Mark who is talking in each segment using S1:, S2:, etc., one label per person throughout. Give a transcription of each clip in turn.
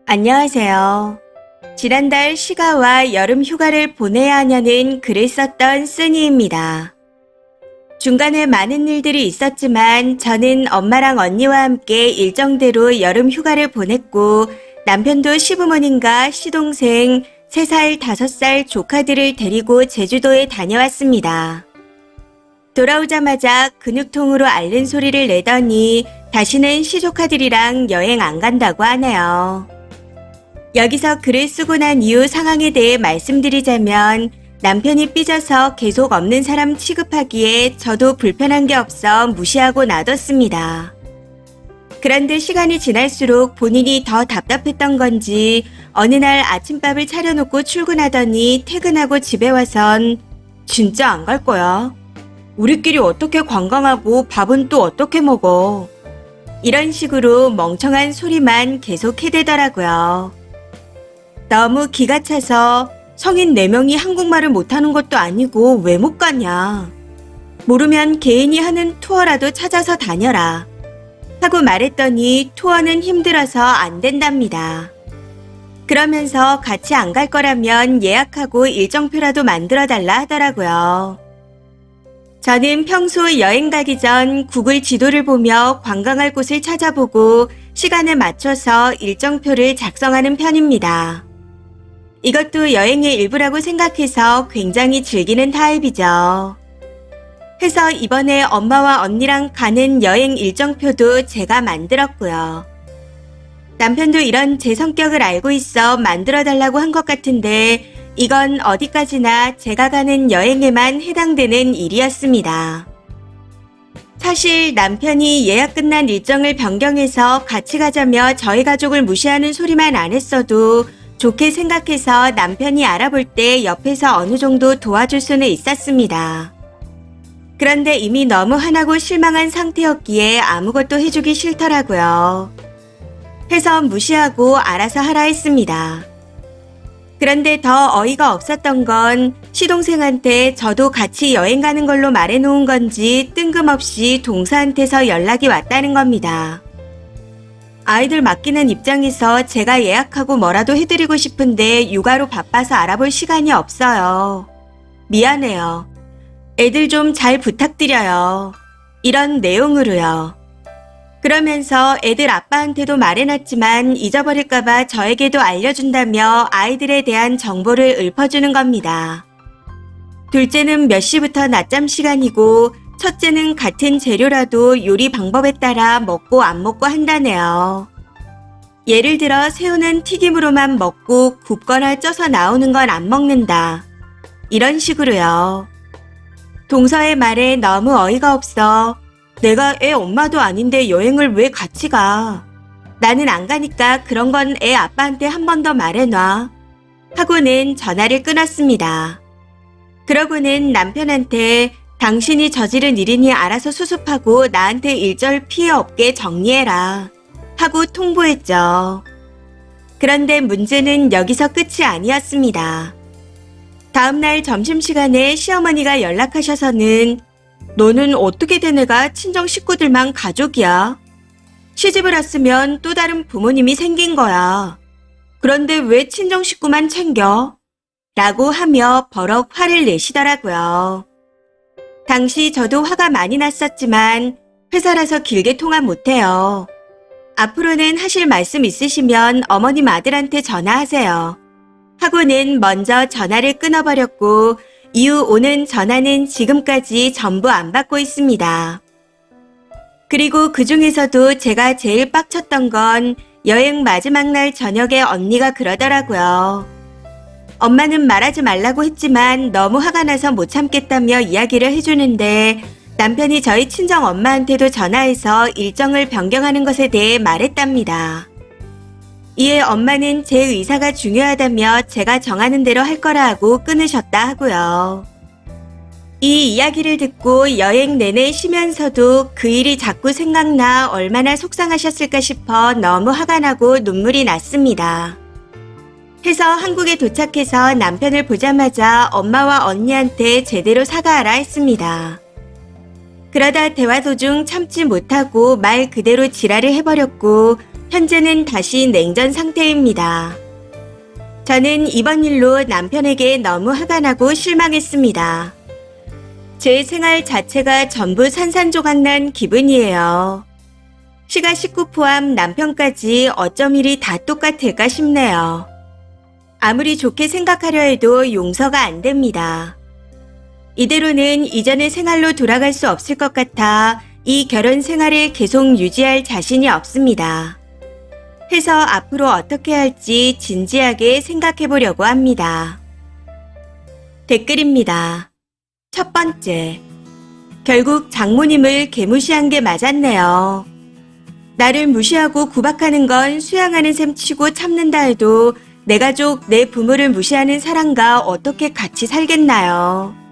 S1: 안녕하세요. 지난달 시가와 여름 휴가를 보내야 하냐는 글을 썼던 쓰니입니다. 중간에 많은 일들이 있었지만 저는 엄마랑 언니와 함께 일정대로 여름 휴가를 보냈고 남편도 시부모님과 시동생, 3살, 5살 조카들을 데리고 제주도에 다녀왔습니다. 돌아오자마자 근육통으로 앓는 소리를 내더니 다시는 시조카들이랑 여행 안 간다고 하네요. 여기서 글을 쓰고 난 이후 상황에 대해 말씀드리자면 남편이 삐져서 계속 없는 사람 취급하기에 저도 불편한 게 없어 무시하고 놔뒀습니다. 그런데 시간이 지날수록 본인이 더 답답했던 건지 어느 날 아침밥을 차려놓고 출근하더니 퇴근하고 집에 와선 진짜 안 갈 거야. 우리끼리 어떻게 관광하고 밥은 또 어떻게 먹어. 이런 식으로 멍청한 소리만 계속 해대더라고요. 너무 기가 차서 성인 4명이 한국말을 못하는 것도 아니고 왜 못 가냐. 모르면 개인이 하는 투어라도 찾아서 다녀라. 하고 말했더니 투어는 힘들어서 안 된답니다. 그러면서 같이 안 갈 거라면 예약하고 일정표라도 만들어 달라 하더라고요. 저는 평소 여행 가기 전 구글 지도를 보며 관광할 곳을 찾아보고 시간에 맞춰서 일정표를 작성하는 편입니다. 이것도 여행의 일부라고 생각해서 굉장히 즐기는 타입이죠. 해서 이번에 엄마와 언니랑 가는 여행 일정표도 제가 만들었고요. 남편도 이런 제 성격을 알고 있어 만들어달라고 한 것 같은데 이건 어디까지나 제가 가는 여행에만 해당되는 일이었습니다. 사실 남편이 예약 끝난 일정을 변경해서 같이 가자며 저희 가족을 무시하는 소리만 안 했어도 좋게 생각해서 남편이 알아볼 때 옆에서 어느 정도 도와줄 수는 있었습니다. 그런데 이미 너무 화나고 실망한 상태였기에 아무것도 해주기 싫더라고요. 해서 무시하고 알아서 하라 했습니다. 그런데 더 어이가 없었던 건 시동생한테 저도 같이 여행 가는 걸로 말해놓은 건지 뜬금없이 동서한테서 연락이 왔다는 겁니다. 아이들 맡기는 입장에서 제가 예약하고 뭐라도 해드리고 싶은데 육아로 바빠서 알아볼 시간이 없어요. 미안해요. 애들 좀 잘 부탁드려요. 이런 내용으로요. 그러면서 애들 아빠한테도 말해놨지만 잊어버릴까봐 저에게도 알려준다며 아이들에 대한 정보를 읊어주는 겁니다. 둘째는 몇 시부터 낮잠 시간이고 첫째는 같은 재료라도 요리 방법에 따라 먹고 안 먹고 한다네요. 예를 들어 새우는 튀김으로만 먹고 굽거나 쪄서 나오는 건 안 먹는다. 이런 식으로요. 동서의 말에 너무 어이가 없어 내가 애 엄마도 아닌데 여행을 왜 같이 가? 나는 안 가니까 그런 건 애 아빠한테 한 번 더 말해놔. 하고는 전화를 끊었습니다. 그러고는 남편한테 당신이 저지른 일이니 알아서 수습하고 나한테 일절 피해 없게 정리해라. 하고 통보했죠. 그런데 문제는 여기서 끝이 아니었습니다. 다음날 점심시간에 시어머니가 연락하셔서는 너는 어떻게 된 애가 친정 식구들만 가족이야? 시집을 왔으면 또 다른 부모님이 생긴 거야. 그런데 왜 친정 식구만 챙겨? 라고 하며 버럭 화를 내시더라고요. 당시 저도 화가 많이 났었지만 회사라서 길게 통화 못해요. 앞으로는 하실 말씀 있으시면 어머님 아들한테 전화하세요. 하고는 먼저 전화를 끊어버렸고 이후 오는 전화는 지금까지 전부 안 받고 있습니다. 그리고 그 중에서도 제가 제일 빡쳤던 건 여행 마지막 날 저녁에 언니가 그러더라고요. 엄마는 말하지 말라고 했지만 너무 화가 나서 못 참겠다며 이야기를 해주는데 남편이 저희 친정 엄마한테도 전화해서 일정을 변경하는 것에 대해 말했답니다. 이에 엄마는 제 의사가 중요하다며 제가 정하는 대로 할 거라 하고 끊으셨다 하고요. 이 이야기를 듣고 여행 내내 쉬면서도 그 일이 자꾸 생각나 얼마나 속상하셨을까 싶어 너무 화가 나고 눈물이 났습니다. 해서 한국에 도착해서 남편을 보자마자 엄마와 언니한테 제대로 사과하라 했습니다. 그러다 대화 도중 참지 못하고 말 그대로 지랄을 해버렸고 현재는 다시 냉전 상태입니다. 저는 이번 일로 남편에게 너무 화가 나고 실망했습니다. 제 생활 자체가 전부 산산조각난 기분이에요. 시가 식구 포함 남편까지 어쩜 이리 다 똑같을까 싶네요. 아무리 좋게 생각하려 해도 용서가 안 됩니다. 이대로는 이전의 생활로 돌아갈 수 없을 것 같아 이 결혼 생활을 계속 유지할 자신이 없습니다. 해서 앞으로 어떻게 할지 진지하게 생각해 보려고 합니다. 댓글입니다. 첫 번째. 결국 장모님을 개무시한 게 맞았네요. 나를 무시하고 구박하는 건 수양하는 셈 치고 참는다 해도 내 가족, 내 부모를 무시하는 사람과 어떻게 같이 살겠나요?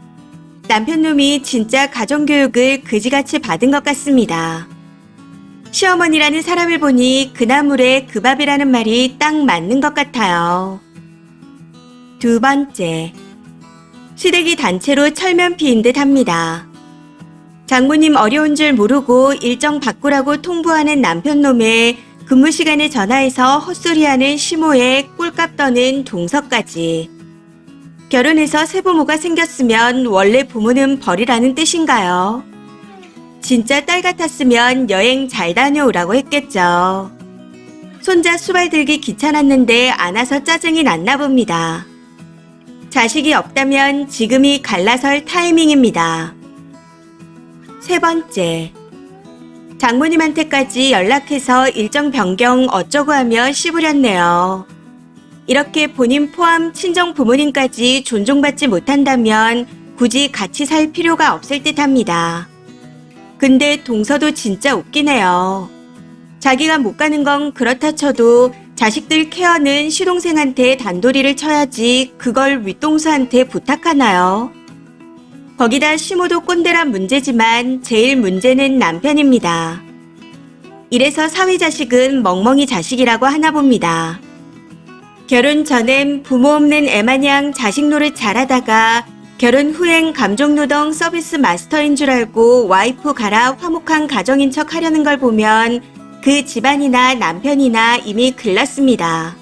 S1: 남편놈이 진짜 가정교육을 그지같이 받은 것 같습니다. 시어머니라는 사람을 보니 그 나물에 그 밥이라는 말이 딱 맞는 것 같아요. 두 번째. 시댁이 단체로 철면 피인 듯 합니다. 장모님 어려운 줄 모르고 일정 바꾸라고 통보하는 남편놈의 근무 시간에 전화해서 헛소리하는 시모에 꼴값 떠는 동서까지. 결혼해서 새부모가 생겼으면 원래 부모는 버리라는 뜻인가요? 진짜 딸 같았으면 여행 잘 다녀오라고 했겠죠. 손자 수발 들기 귀찮았는데 안 와서 짜증이 났나 봅니다. 자식이 없다면 지금이 갈라설 타이밍입니다. 세 번째. 장모님한테까지 연락해서 일정 변경 어쩌고 하며 씨부렸네요. 이렇게 본인 포함 친정 부모님까지 존중받지 못한다면 굳이 같이 살 필요가 없을 듯합니다. 근데 동서도 진짜 웃기네요. 자기가 못 가는 건 그렇다 쳐도 자식들 케어는 시동생한테 단도리를 쳐야지 그걸 윗동서한테 부탁하나요? 거기다 시모도 꼰대란 문제지만 제일 문제는 남편입니다. 이래서 사위 자식은 멍멍이 자식이라고 하나 봅니다. 결혼 전엔 부모 없는 애마냥 자식 노릇 잘하다가 결혼 후엔 감정노동 서비스 마스터인 줄 알고 와이프 가라 화목한 가정인 척 하려는 걸 보면 그 집안이나 남편이나 이미 글렀습니다.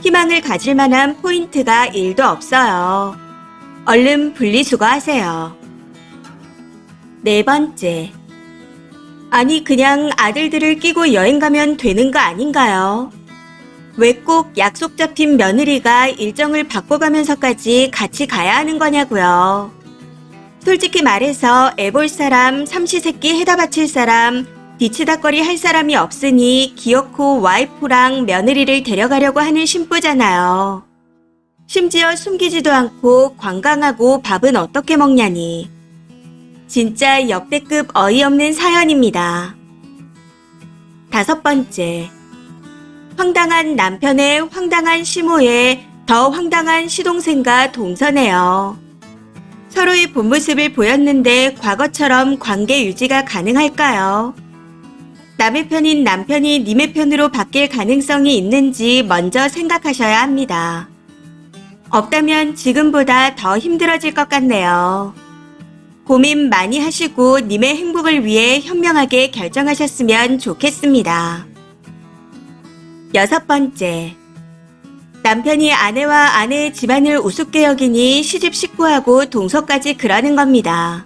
S1: 희망을 가질 만한 포인트가 1도 없어요. 얼른 분리수거하세요. 네 번째. 아니 그냥 아들들을 끼고 여행 가면 되는 거 아닌가요? 왜 꼭 약속 잡힌 며느리가 일정을 바꿔가면서까지 같이 가야 하는 거냐고요. 솔직히 말해서 애볼 사람, 삼시세끼 해다 바칠 사람, 뒤치다거리 할 사람이 없으니 기어코 와이프랑 며느리를 데려가려고 하는 심부잖아요. 심지어 숨기지도 않고 관광하고 밥은 어떻게 먹냐니. 진짜 역대급 어이없는 사연입니다. 다섯 번째. 황당한 남편의 황당한 시모에 더 황당한 시동생과 동서네요. 서로의 본 모습을 보였는데 과거처럼 관계 유지가 가능할까요? 남의 편인 남편이 님의 편으로 바뀔 가능성이 있는지 먼저 생각하셔야 합니다. 없다면 지금보다 더 힘들어질 것 같네요. 고민 많이 하시고 님의 행복을 위해 현명하게 결정하셨으면 좋겠습니다. 여섯 번째. 남편이 아내와 아내의 집안을 우습게 여기니 시집 식구하고 동서까지 그러는 겁니다.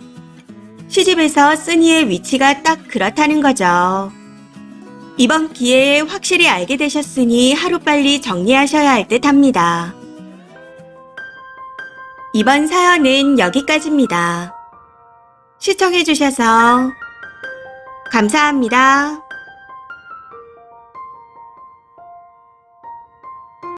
S1: 시집에서 쓰니의 위치가 딱 그렇다는 거죠. 이번 기회에 확실히 알게 되셨으니 하루빨리 정리하셔야 할 듯 합니다. 이번 사연은 여기까지입니다. 시청해주셔서 감사합니다.